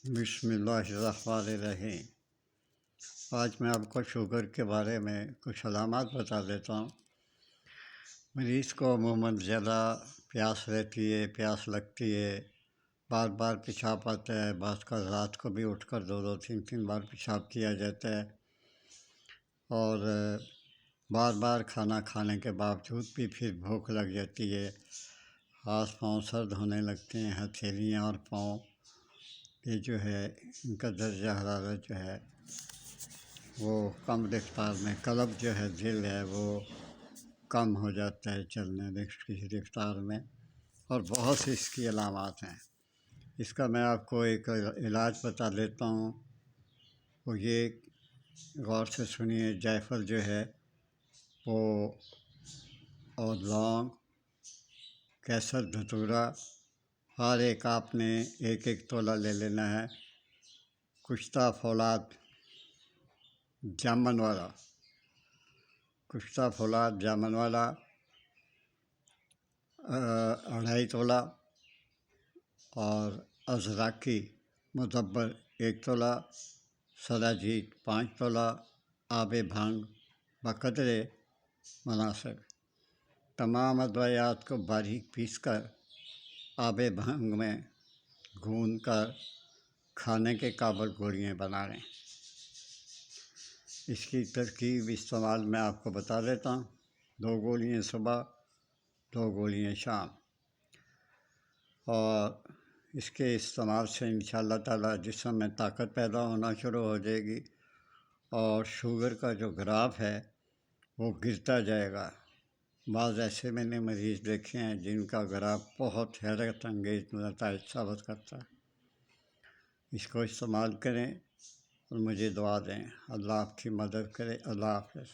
بسم اللہ الرحمن الرحیم۔ آج میں آپ کو شوگر کے بارے میں کچھ علامات بتا دیتا ہوں۔ مریض کو عموماً زیادہ پیاس رہتی ہے، پیاس لگتی ہے، بار بار پیشاب آتا ہے، بعض کا رات کو بھی اٹھ کر دو تین بار پیشاب کیا جاتا ہے، اور بار بار کھانا کھانے کے باوجود بھی پھر بھوک لگ جاتی ہے، ہاتھ پاؤں سرد ہونے لگتے ہیں، ہتھیلیاں اور پاؤں یہ جو ہے ان کا درجہ حرارت جو ہے وہ کم رفتار میں، قلب جو ہے دل ہے وہ کم ہو جاتا ہے چلنے کی رفتار میں، اور بہت سی اس کی علامات ہیں۔ اس کا میں آپ کو ایک علاج بتا دیتا ہوں، وہ یہ غور سے سنیے۔ جائفل جو ہے وہ اور لونگ، کیسر، دھتورا، ہر ایک آپ نے ایک ایک تولہ لے لینا ہے۔ کشتہ فولاد جامن والا، کشتہ فولاد جامن والا 2.5 تولہ، اور ازراکی مدبر 1 تولہ، سلاجید 5 تولہ، آب بھنگ بقدرے مناسب۔ تمام ادویات کو باریک پیس کر آب بھنگ میں گھون کر کھانے کے قابل گولیاں بنا لیں۔ اس کی ترکیب استعمال میں آپ کو بتا دیتا ہوں۔ 2 گولیاں صبح، 2 گولیاں شام، اور اس کے استعمال سے انشاءاللہ تعالیٰ جسم میں طاقت پیدا ہونا شروع ہو جائے گی، اور شوگر کا جو گراف ہے وہ گرتا جائے گا۔ بعض ایسے میں نے مریض دیکھے ہیں جن کا گراف بہت حیرت انگیز نتائج ثابت کرتا ہے۔ اس کو استعمال کریں اور مجھے دعا دیں۔ اللہ آپ کی مدد کرے۔ اللہ حافظ۔